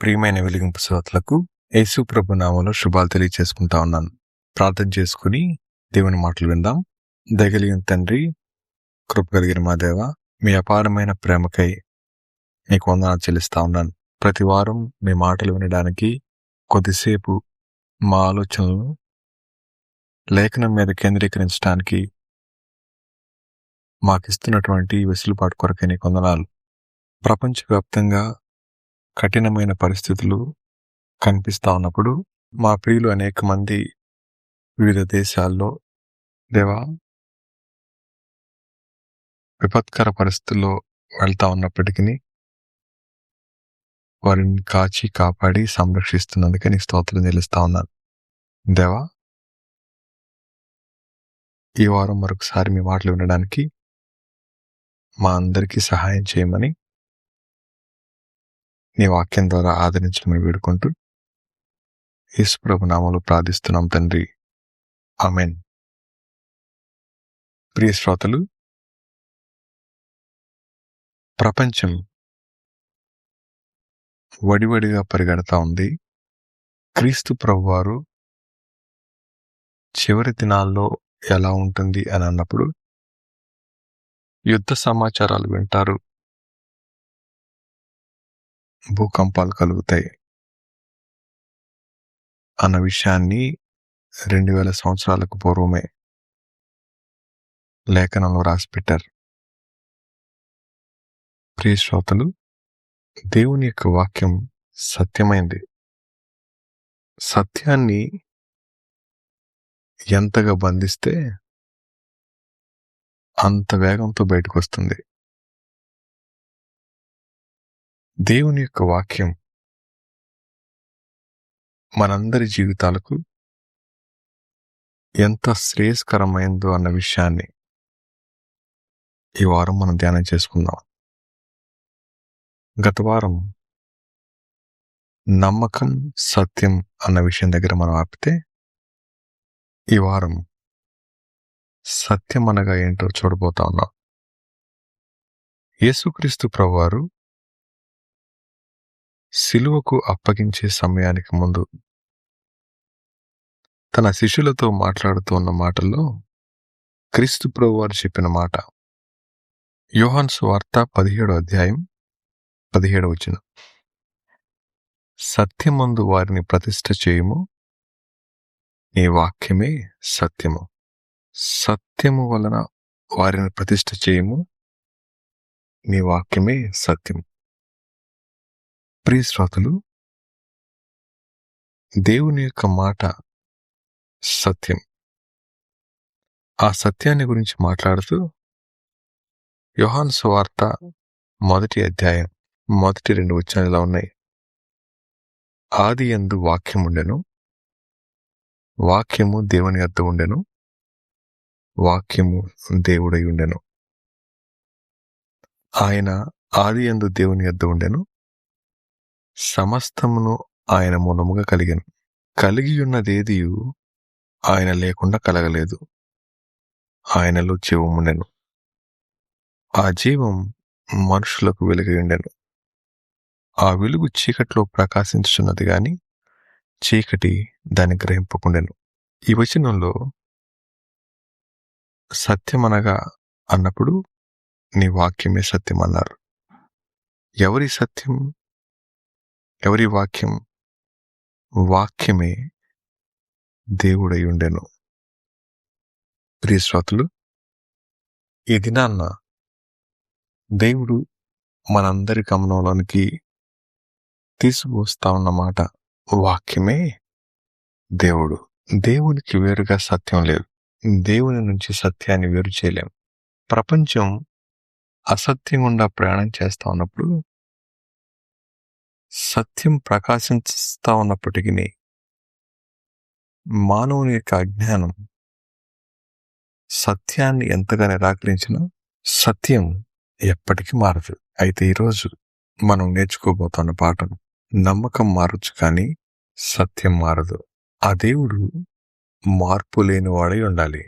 ప్రియమైన వెలిగింపు శ్రోతలకు యేసు ప్రభు నామములో శుభాలు తెలియచేసుకుంటా ఉన్నాను. ప్రార్థన చేసుకుని దేవుని మాటలు విందాం. దయగలిగిన తండ్రి, కృప కలిగిన మా దేవ, మీ అపారమైన ప్రేమకై మీకు వందనాలు చెల్లిస్తా ఉన్నాను. ప్రతి వారం మీ మాటలు వినడానికి కొద్దిసేపు మా ఆలోచనలను లేఖనం మీద కేంద్రీకరించడానికి మాకిస్తున్నటువంటి వెసులుబాటు కొరకై నీకు వందనాలు. ప్రపంచవ్యాప్తంగా కఠినమైన పరిస్థితులు కనిపిస్తా ఉన్నప్పుడు మా ప్రియులు అనేక మంది వివిధ దేశాల్లో దేవా విపత్కర పరిస్థితుల్లో వెళ్తా ఉన్నప్పటికీ వారిని కాచి కాపాడి సంరక్షిస్తున్నందుకే నీ స్తోత్రం చెల్లిస్తా ఉన్నాను. దేవా, ఈ వారం మరొకసారి మీ మాటలు వినడానికి మా అందరికీ సహాయం చేయమని నీ వాక్యం ద్వారా ఆదరించమని వేడుకుంటూ యేసు ప్రభు నామములో ప్రార్థిస్తున్నాం తండ్రి, ఆమేన్. ప్రియ శ్రోతలు, ప్రపంచం వడివడిగా పరిగెడతా ఉంది. క్రీస్తు ప్రభువారు చివరి దినాల్లో ఎలా ఉంటుంది అని అన్నప్పుడు యుద్ధ సమాచారాలు వింటారు, భూకంపాలు కలుగుతాయి అన్న విషయాన్ని 2000 సంవత్సరాలకు పూర్వమే లేఖనంలో రాసిపెట్టారు. ప్రియ శ్రోతలు, దేవుని యొక్క వాక్యం సత్యమైంది. సత్యాన్ని ఎంతగా బంధిస్తే అంత వేగంతో బయటకు వస్తుంది. దేవుని యొక్క వాక్యం మనందరి జీవితాలకు ఎంత శ్రేయస్కరమైందో అన్న విషయాన్ని ఈ వారం మనం ధ్యానం చేసుకుందాం. గత వారం నమ్మకం, సత్యం అన్న విషయం దగ్గర మనం ఆపితే ఈ వారం సత్యం అనగా ఏంటో చూడబోతా ఉన్నాం. యేసుక్రీస్తు ప్రభువారు సిలువకు అప్పగించే సమయానికి ముందు తన శిష్యులతో మాట్లాడుతూ ఉన్న మాటల్లో క్రీస్తు ప్రభువారు చెప్పిన మాట యోహాను సువార్త 17వ అధ్యాయం 17వ వచనం, సత్యమందు వారిని ప్రతిష్ఠ చేయుము, నీ వాక్యమే సత్యము. సత్యము వలన వారిని ప్రతిష్ఠ చేయుము, నీ వాక్యమే సత్యము. ప్రియ శ్రోతలు, దేవుని యొక్క మాట సత్యం. ఆ సత్యాన్ని గురించి మాట్లాడుతూ యోహాను సువార్త 1వ అధ్యాయం 1-2 వచనాలు ఇలా ఉన్నాయి. ఆదియందు వాక్యముండెను, వాక్యము దేవుని యొద్ద ఉండెను, వాక్యము దేవుడై ఉండెను. ఆయన ఆదియందు దేవుని యొద్ద ఉండెను, సమస్తమును ఆయన మూలముగా కలిగెను. కలిగి ఉన్నదేదియు ఆయన లేకుండా కలగలేదు. ఆయనలో జీవముండెను, ఆ జీవం మనుషులకు వెలుగై ఉండెను. ఆ వెలుగు చీకట్లో ప్రకాశించుచున్నది గాని చీకటి దాన్ని గ్రహింపకుండెను. ఈ వచనంలో సత్యమనగా అన్నప్పుడు నీ వాక్యమే సత్యం అన్నారు. ఎవరి సత్యం, ఎవరి వాక్యం? వాక్యమే దేవుడై ఉండెను. ప్రియ శ్రోతలు, ఈ దినాన్న దేవుడు మనందరి గమనంలోనికి తీసుకువస్తా ఉన్నమాట వాక్యమే దేవుడు. దేవునికి వేరుగా సత్యం లేదు. దేవుని నుంచి సత్యాన్ని వేరు చేయలేం. ప్రపంచం అసత్యం గుండా ప్రయాణం చేస్తా ఉన్నప్పుడు సత్యం ప్రకాశిస్తా ఉన్నప్పటికీ మానవుని యొక్క అజ్ఞానం సత్యాన్ని ఎంతగా నిరాకరించినా సత్యం ఎప్పటికీ మారదు. అయితే ఈరోజు మనం నేర్చుకోబోతున్న పాఠం, నమ్మకం మారచ్చు కానీ సత్యం మారదు. ఆ దేవుడు మార్పు లేనివాడై ఉండాలి.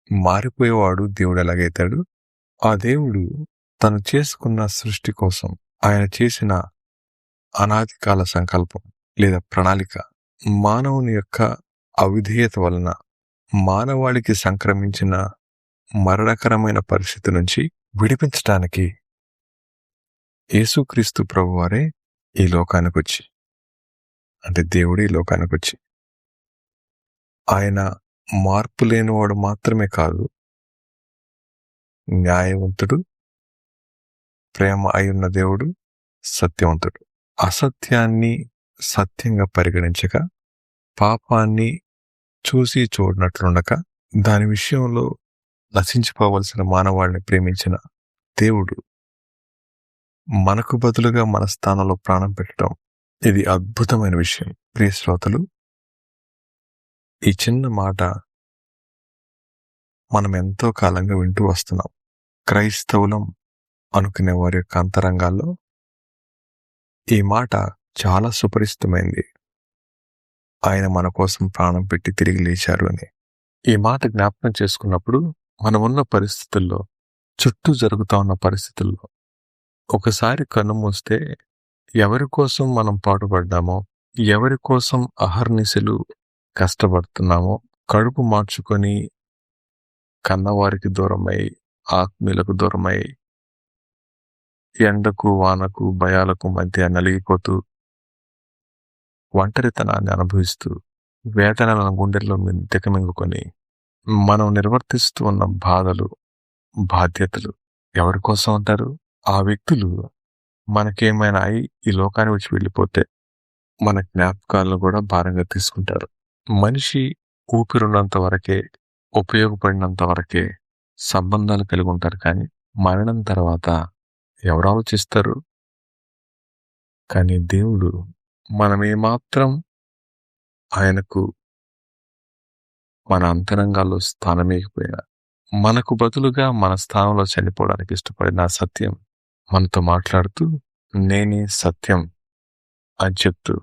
మారిపోయేవాడు దేవుడు ఎలాగైతాడు? ఆ దేవుడు తను చేసుకున్న సృష్టి కోసం, ఆయన చేసిన అనాది కాల సంకల్పం లేదా ప్రణాళిక. మానవుని యొక్క అవిధేయత వలన మానవాళికి సంక్రమించిన మరణకరమైన పరిస్థితి నుంచి విడిపించటానికి యేసుక్రీస్తు ప్రభువారే ఈ లోకానికొచ్చి, అంటే దేవుడు ఈ లోకానికొచ్చి, ఆయన మార్పు లేనివాడు మాత్రమే కాదు, న్యాయవంతుడు, ప్రేమ అయి ఉన్న దేవుడు, సత్యవంతుడు. అసత్యాన్ని సత్యంగా పరిగణించక, పాపాన్ని చూసి చూడనట్లుండక, దాని విషయంలో నశించిపోవలసిన మానవాళిని ప్రేమించిన దేవుడు మనకు బదులుగా మన స్థానంలో ప్రాణం పెట్టడం, ఇది అద్భుతమైన విషయం. ప్రియ శ్రోతలు, ఈ చిన్న మాట మనం ఎంతో కాలంగా వింటూ వస్తున్నాం. క్రైస్తవులం అనుకునే వారి యొక్క అంతరంగాల్లో ఈ మాట చాలా సుపరిచితమైంది. ఆయన మన కోసం ప్రాణం పెట్టి తిరిగి లేచారు అని. ఈ మాట జ్ఞాపకం చేసుకున్నప్పుడు మనమున్న పరిస్థితుల్లో, చుట్టూ జరుగుతా ఉన్న పరిస్థితుల్లో ఒకసారి కన్ను మూస్తే ఎవరి కోసం మనం పాటుపడ్డామో, ఎవరి కోసం అహర్నిశలు కష్టపడుతున్నామో, కడుపు మార్చుకొని కన్నవారికి దూరమై, ఆత్మీయులకు దూరమై, ఎండకు వానకు భయాలకు మధ్య నలిగిపోతూ, ఒంటరితనాన్ని అనుభవిస్తూ, వేదనలను గుండెల్లో దిగమింగుకొని మనం నిర్వర్తిస్తూ ఉన్న బాధలు, బాధ్యతలు ఎవరి కోసం అంటారు? ఆ వ్యక్తులు మనకేమైనా అయి ఈ లోకాన్ని విడిచి వెళ్ళిపోతే మన జ్ఞాపకాలను కూడా భారంగా తీసుకుంటారు. మనిషి ఊపిరున్నంత వరకే, ఉపయోగపడినంత వరకే సంబంధాలు కలిగి ఉంటారు. కానీ మరణం తర్వాత ఎవరు ఆలోచిస్తారు? కానీ దేవుడు మనమేమాత్రం ఆయనకు మన అంతరంగాల్లో స్థానమేకపోయినా, మనకు బదులుగా మన స్థానంలో చనిపోవడానికి ఇష్టపడిన ఆ సత్యం మనతో మాట్లాడుతూ, నేనే సత్యం అని చెప్తూ,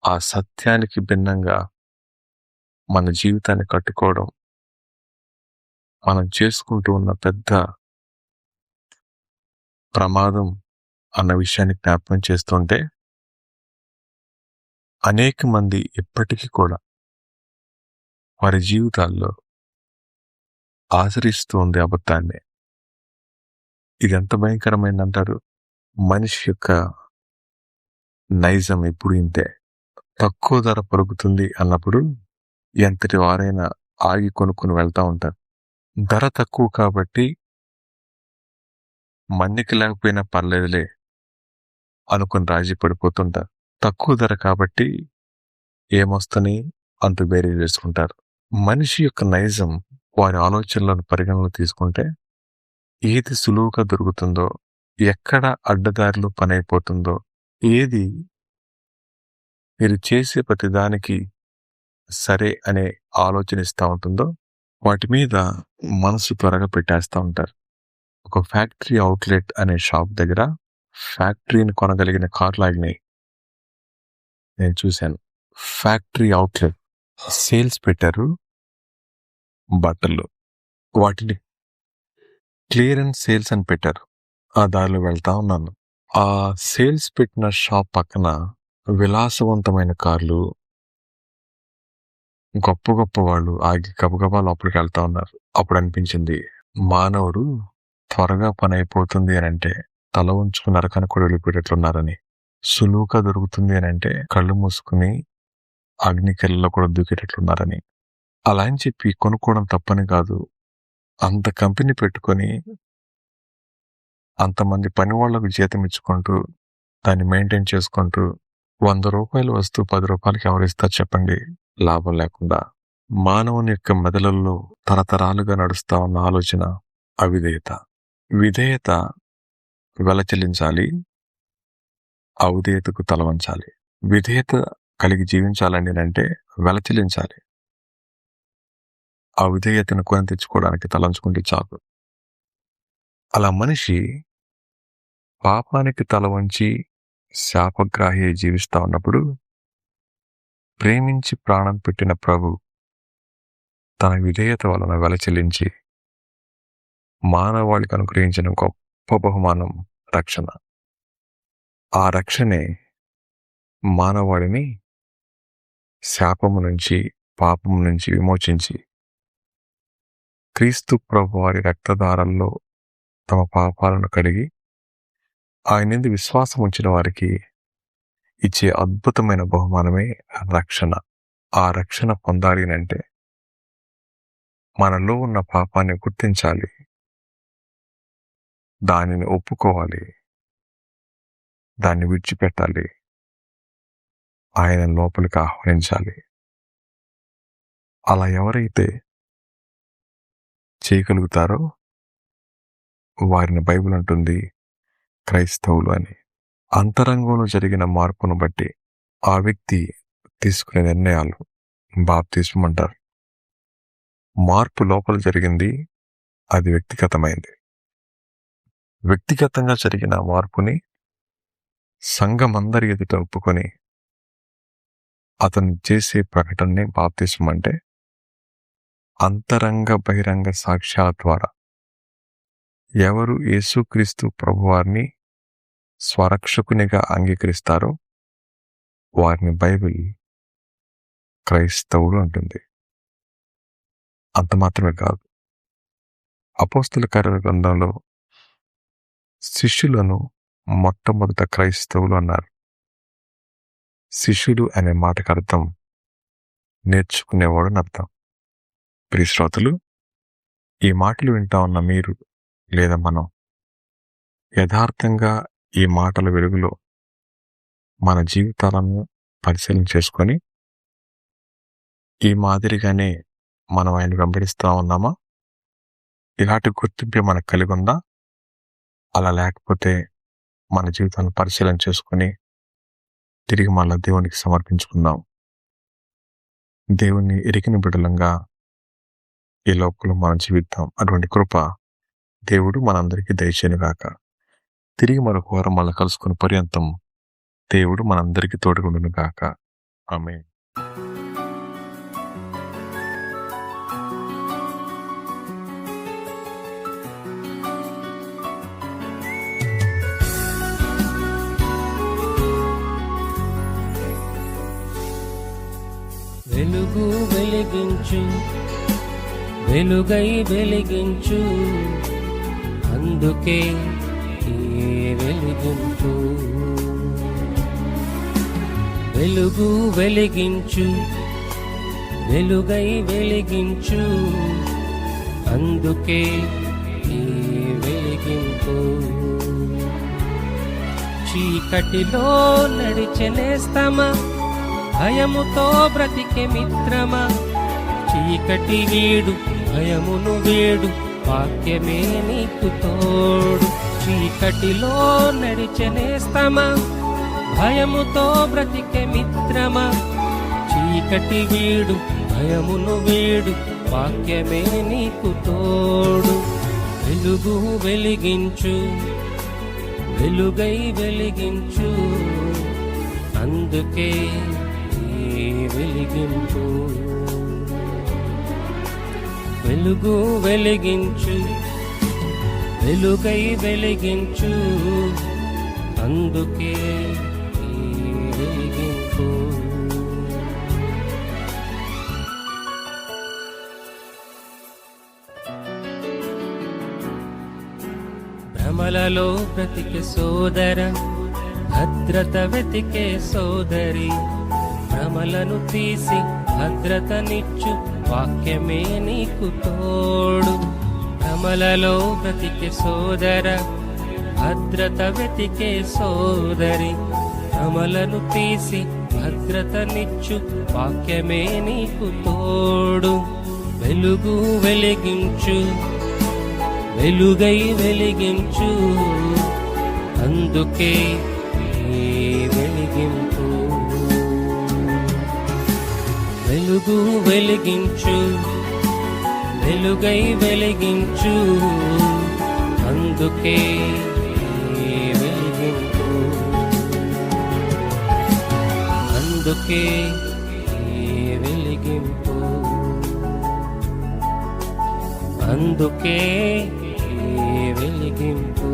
ఆ సత్యానికి భిన్నంగా మన జీవితాన్ని కట్టుకోవడం మనం చేసుకుంటూ ఉన్న పెద్ద ప్రమాదం అన్న విషయాన్ని జ్ఞాపకం చేస్తుంటే, అనేక మంది ఇప్పటికీ కూడా వారి జీవితాల్లో ఆచరిస్తూ ఉంది అబద్ధాన్ని. ఇది ఎంత భయంకరమైందంటారు? మనిషి యొక్క నైజం ఎప్పుడు ఇంతే. తక్కువ ధర పలుకుతుంది అన్నప్పుడు ఎంతటి వారైనా ఆగి కొనుక్కుని వెళ్తా ఉంటారు. ధర తక్కువ కాబట్టి మన్నిక లేకపోయినా పర్లేదులే అనుకుని రాజీ పడిపోతుంటారు. తక్కువ ధర కాబట్టి ఏమొస్తని అంటూ బేరీ వేసుకుంటారు. మనిషి యొక్క నైజం, వారి ఆలోచనలను పరిగణలో తీసుకుంటే, ఏది సులువుగా దొరుకుతుందో, ఎక్కడ అడ్డదారిలో పని అయిపోతుందో, ఏది మీరు చేసే ప్రతిదానికి సరే అనే ఆలోచన ఇస్తూ ఉంటుందో, వాటి మీద మనసు త్వరగా పెట్టేస్తూ ఉంటారు. ఒక ఫ్యాక్టరీ అవుట్లెట్ అనే షాప్ దగ్గర ఫ్యాక్టరీని కొనగలిగిన కార్లు ఆగినాయి. నేను చూశాను. ఫ్యాక్టరీ అవుట్లెట్ సేల్స్ పెట్టారు బట్టలు, వాటిని క్లియరెన్స్ సేల్స్ అని పెట్టారు. ఆ దారిలో వెళ్తా ఉన్నాను. ఆ సేల్స్ పెట్టిన షాప్ పక్కన విలాసవంతమైన కార్లు, గొప్ప గొప్ప వాళ్ళు ఆగి గబగబా లోపలికి వెళ్తా ఉన్నారు. అప్పుడు అనిపించింది, మానవుడు త్వరగా పని అయిపోతుంది అని అంటే తల ఉంచుకుని నరకాన్ని కూడా వెళ్ళిపోయేటట్లున్నారని, సులువుగా దొరుకుతుంది అని అంటే కళ్ళు మూసుకుని అగ్నికెళ్ళలో కూడా దూకేటట్లున్నారని. అలా అని చెప్పి కొనుక్కోవడం తప్పని కాదు. అంత కంపెనీ పెట్టుకొని అంతమంది పని వాళ్లకు జీతం ఇచ్చుకుంటూ, దాన్ని మెయింటైన్ చేసుకుంటూ, 100 రూపాయలు వస్తువు 10 రూపాయలకి ఎవరిస్తారు చెప్పండి? లాభం లేకుండా. మానవుని యొక్క మెదడుల్లో తరతరాలుగా నడుస్తా ఉన్న ఆలోచన అవిధేయత. విధేయత వెల చెల్లించాలి, అవిధేయతకు తలవంచాలి. విధేయత కలిగి జీవించాలని అంటే వెల చెల్లించాలి. అవిధేయతను కొని తెచ్చుకోవడానికి తలంచుకుంటే చాలు. అలా మనిషి పాపానికి తల వంచి శాపగ్రాహి జీవిస్తా ఉన్నప్పుడు, ప్రేమించి ప్రాణం పెట్టిన ప్రభు తన విధేయత వలన వెల చెల్లించి మానవాళికి అనుగ్రహించిన గొప్ప బహుమానం రక్షణ. ఆ రక్షణే మానవాళిని శాపము నుంచి, పాపము నుంచి విమోచించి క్రీస్తు ప్రభువారి రక్తధారల్లో తమ పాపాలను కడిగి ఆయనందు విశ్వాసం ఉంచిన వారికి ఇచ్చే అద్భుతమైన బహుమానమే రక్షణ. ఆ రక్షణ పొందాలి అంటే మనలో ఉన్న పాపాన్ని గుర్తించాలి, దానిని ఒప్పుకోవాలి, దాన్ని విడిచిపెట్టాలి, ఆయన లోపలికి ఆహ్వానించాలి. అలా ఎవరైతే చేయగలుగుతారో వారిని బైబిల్ అంటుంది క్రైస్తవులు అని. అంతరంగంలో జరిగిన మార్పును బట్టి ఆ వ్యక్తి తీసుకునే నిర్ణయాలు బాప్తిస్మం అంటారు. మార్పు లోపల జరిగింది, అది వ్యక్తిగతమైంది. వ్యక్తిగతంగా జరిగిన మార్పుని సంఘమందరి ఎదుట ఒప్పుకొని అతను చేసే ప్రకటననే బాప్తిస్మం అంటే. అంతరంగ బహిరంగ సాక్ష్యాల ద్వారా ఎవరు యేసుక్రీస్తు ప్రభువారిని స్వరక్షకునిగా అంగీకరిస్తారో వారిని బైబిల్ క్రైస్తవులు అంటుంది. అంత మాత్రమే కాదు, అపోస్తల కార్యాల గ్రంథంలో శిష్యులను మొట్టమొదట క్రైస్తవులు అన్నారు. శిష్యుడు అనే మాటకు అర్థం నేర్చుకునేవాడు అని అర్థం. ప్రియ శ్రోతలు, ఈ మాటలు వింటా ఉన్న మీరు లేదా మనం యథార్థంగా ఈ మాటల వెలుగులో మన జీవితాలను పరిశీలన చేసుకొని ఈ మాదిరిగానే మనం ఆయన వెంబడిస్తూ ఉన్నామా? ఇలాంటి గుర్తింపు మనకు కలిగి ఉందా? అలా లేకపోతే మన జీవితాలను పరిశీలన చేసుకొని తిరిగి మళ్ళా దేవునికి సమర్పించుకుందాం. దేవుణ్ణి ఎరిగిన బిడ్డలంగా ఈ లోకంలో మనం జీవిద్దాం. అటువంటి కృప దేవుడు మనందరికీ దయచేయునుగాక. తిరిగి మరొక వారం మళ్ళీ కలుసుకుని పర్యంతం దేవుడు మనందరికీ తోడుగుండునుగాక. ఆమేన్. వెలుగు వెలిగించు, వెలుగై వెలిగించు, అందుకే ఈ వెలిగింపు. వెలుగు వెలిగించు, వెలుగై వెలిగించు, అందుకే ఈ వెలిగింపు. చీకటిలో నడిచెనేస్తమా, భయముతో బ్రతికే మిత్రమా, చీకటి వీడు, భయమును వీడు, వాక్యమే నీకు తోడు. చీకటిలో నడిచెనేస్తమా, భయముతో బ్రతికే మిత్రమా, చీకటి వీడు, భయమును వీడు, వాక్యమే నీకు తోడు. వెలుగు వెలిగించు, వెలుగై వెలిగించు, అందుకే ఈ వెలిగింపు. వెలుగు వెలిగించు, వెలుగై వెలిగించు, అందుకే ఈ వెలిగింపు. భ్రమలలో బ్రతికే సోదర, భద్రత వెతికే సోదరి, భ్రమలను తీసి భద్రతనిచ్చు, వాక్యమే నీకు తోడు. భ్రమలలో బ్రతికే సోదర, భద్రత వెతికే సోదరి, భ్రమలను తీసి భద్రతనిచ్చు, వాక్యమే నీకు తోడు. వెలుగు వెలిగించు, వెలుగై వెలిగించు, అందుకే ఈ వెలిగింపు. వెలుగు వెలిగించు, వెలుగై వెలిగించు, అందుకే ఈ వెలిగింపు. అందుకే ఈ వెలిగింపు. అందుకే ఈ వెలిగింపు.